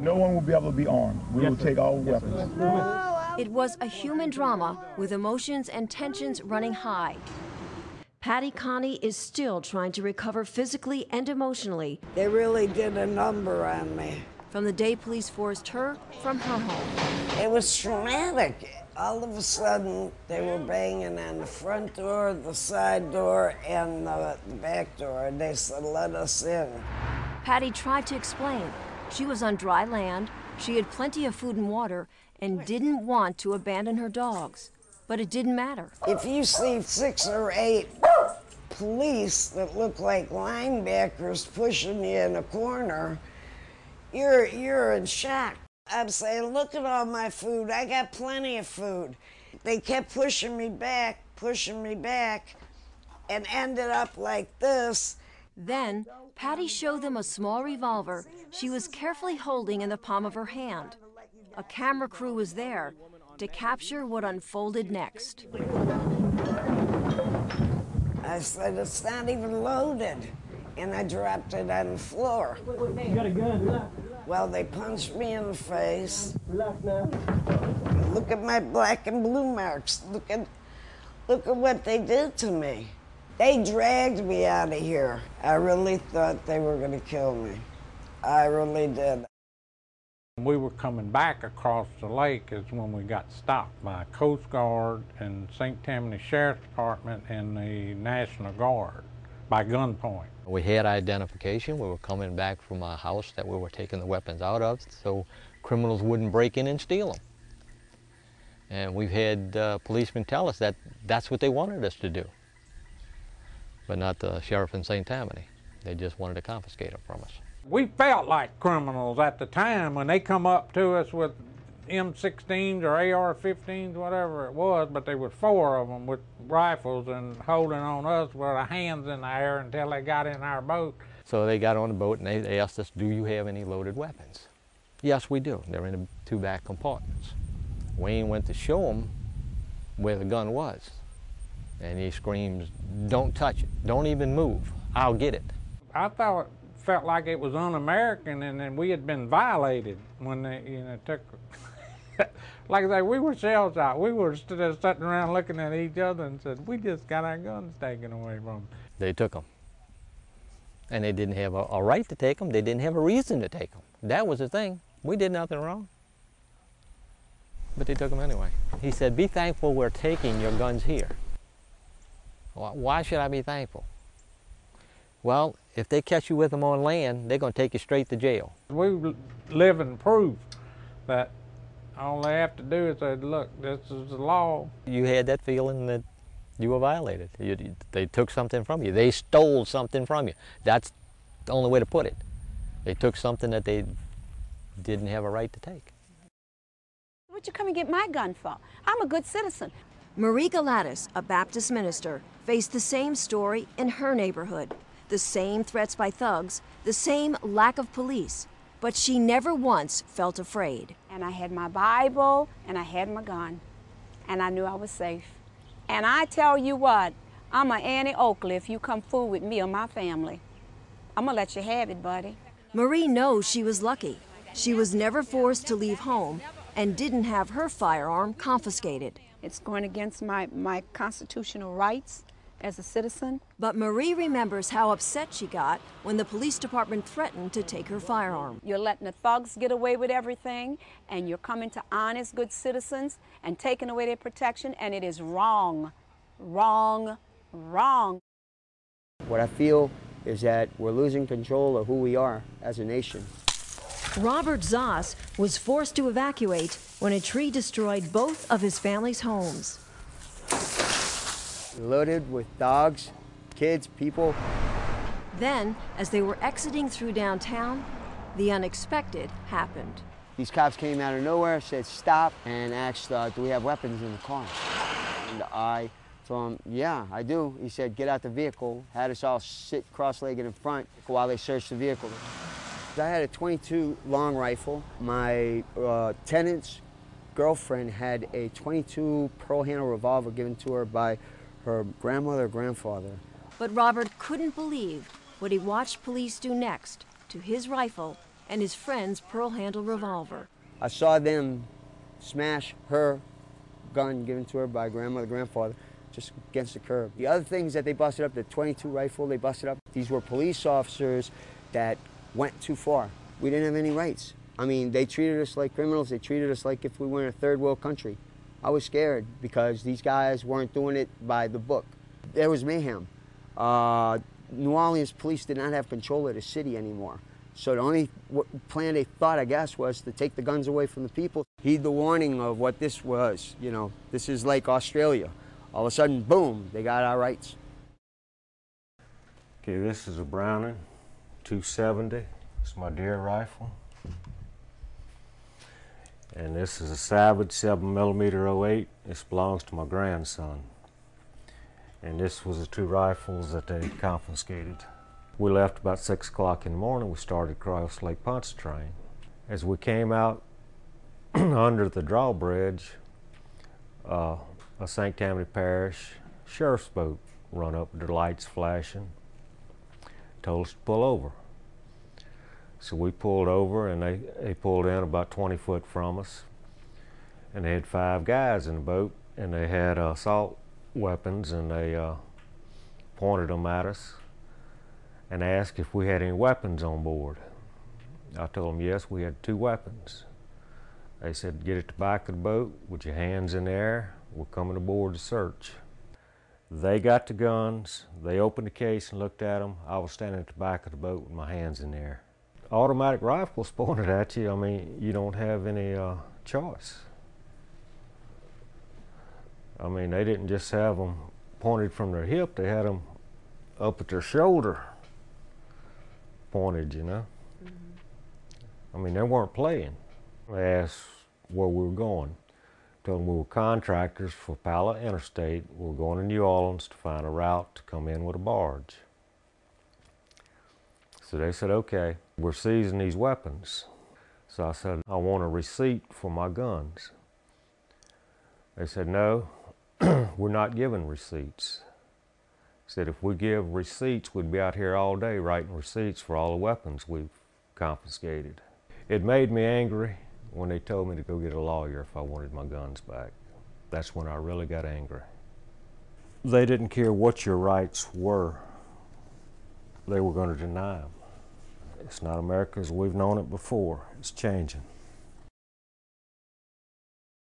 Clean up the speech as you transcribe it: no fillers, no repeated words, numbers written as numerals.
No one will be able to be armed. We will take all weapons. It was a human drama with emotions and tensions running high. Patty Connie is still trying to recover physically and emotionally. They really did a number on me. From the day police forced her from her home. It was traumatic. All of a sudden, they were banging on the front door, the side door, and the back door. They said, "Let us in." Patty tried to explain. She was on dry land, she had plenty of food and water, and didn't want to abandon her dogs. But it didn't matter. If you see 6 or 8 police that look like linebackers pushing you in a corner, you're in shock. I'm saying, look at all my food. I got plenty of food. They kept pushing me back, and ended up like this. Then, Patty showed them a small revolver she was carefully holding in the palm of her hand. A camera crew was there to capture what unfolded next. I said, "It's not even loaded." And I dropped it on the floor. You got a gun, relax. Well, they punched me in the face. Relax now. Look at my black and blue marks. Look at what they did to me. They dragged me out of here. I really thought they were going to kill me. I really did. We were coming back across the lake is when we got stopped by Coast Guard and St. Tammany Sheriff's Department and the National Guard by gunpoint. We had identification. We were coming back from a house that we were taking the weapons out of so criminals wouldn't break in and steal them. And we've had policemen tell us that that's what they wanted us to do, but not the sheriff in St. Tammany. They just wanted to confiscate them from us. We felt like criminals at the time when they come up to us with M16s or AR-15s, whatever it was, but there was 4 of them with rifles and holding on us with our hands in the air until they got in our boat. So they got on the boat and they asked us, "Do you have any loaded weapons?" Yes, we do. They're in the 2 back compartments. Wayne went to show them where the gun was, and he screams, "Don't touch it. Don't even move. I'll get it." I felt like it was un-American and then we had been violated when they took. Like I say, we were shell-shocked. We were just sitting around looking at each other and said, "We just got our guns taken away from them." They took them. And they didn't have a right to take them. They didn't have a reason to take them. That was the thing. We did nothing wrong. But they took them anyway. He said, "Be thankful we're taking your guns here." Why should I be thankful? Well, if they catch you with them on land, they're going to take you straight to jail. We live in proof that all they have to do is say, "Look, this is the law." You had that feeling that you were violated. They took something from you. They stole something from you. That's the only way to put it. They took something that they didn't have a right to take. What'd you come and get my gun for? I'm a good citizen. Marie Galatis, a Baptist minister, faced the same story in her neighborhood. The same threats by thugs, the same lack of police. But she never once felt afraid. And I had my Bible, and I had my gun, and I knew I was safe. And I tell you what, I'm a Annie Oakley if you come fool with me or my family. I'm gonna let you have it, buddy. Marie knows she was lucky. She was never forced to leave home and didn't have her firearm confiscated. It's going against my constitutional rights as a citizen. But Marie remembers how upset she got when the police department threatened to take her firearm. You're letting the thugs get away with everything, and you're coming to honest, good citizens and taking away their protection, and it is wrong, wrong, wrong. What I feel is that we're losing control of who we are as a nation. Robert Zoss was forced to evacuate when a tree destroyed both of his family's homes. Loaded with dogs, kids, people. Then, as they were exiting through downtown, the unexpected happened. These cops came out of nowhere, said stop, and asked, do we have weapons in the car? And I told him, yeah, I do. He said, get out the vehicle, had us all sit cross-legged in front while they searched the vehicle. I had a .22 long rifle. My tenant's girlfriend had a .22 pearl handle revolver given to her by her grandmother or grandfather. But Robert couldn't believe what he watched police do next to his rifle and his friend's pearl-handle revolver. I saw them smash her gun given to her by grandmother, grandfather, just against the curb. The other things that they busted up, the .22 rifle they busted up, these were police officers that went too far. We didn't have any rights. I mean, they treated us like criminals. They treated us like if we were in a third world country. I was scared because these guys weren't doing it by the book. There was mayhem. New Orleans police did not have control of the city anymore. So the only plan they thought, I guess, was to take the guns away from the people. Heed the warning of what this was. You know, this is like Australia. All of a sudden, boom, they got our rights. Okay, this is a Browning 270. It's my deer rifle. And this is a Savage 7mm 08. This belongs to my grandson. And this was the two rifles that they confiscated. We left about 6 o'clock in the morning. We started across Lake Pontchartrain. As we came out under the drawbridge, a St. Tammany Parish sheriff's boat run up with their lights flashing, told us to pull over. So we pulled over, and they pulled in about 20 foot from us. And they had 5 guys in the boat, and they had assault weapons, and they pointed them at us and asked if we had any weapons on board. I told them yes, we had 2 weapons. They said, get at the back of the boat with your hands in the air. We're coming aboard to search. They got the guns. They opened the case and looked at them. I was standing at the back of the boat with my hands in the air. Automatic rifles pointed at you. I mean, you don't have any choice. I mean, they didn't just have them pointed from their hip. They had them up at their shoulder pointed, you know. I mean, they weren't playing. They asked where we were going. Told them we were contractors for Pala Interstate. We were going to New Orleans to find a route to come in with a barge. So they said, okay, we're seizing these weapons. So I said, I want a receipt for my guns. They said, no, we're not giving receipts. Said if we give receipts, we'd be out here all day writing receipts for all the weapons we've confiscated. It made me angry when they told me to go get a lawyer if I wanted my guns back. That's when I really got angry. They didn't care what your rights were. They were going to deny them. It's not America as we've known it before. It's changing.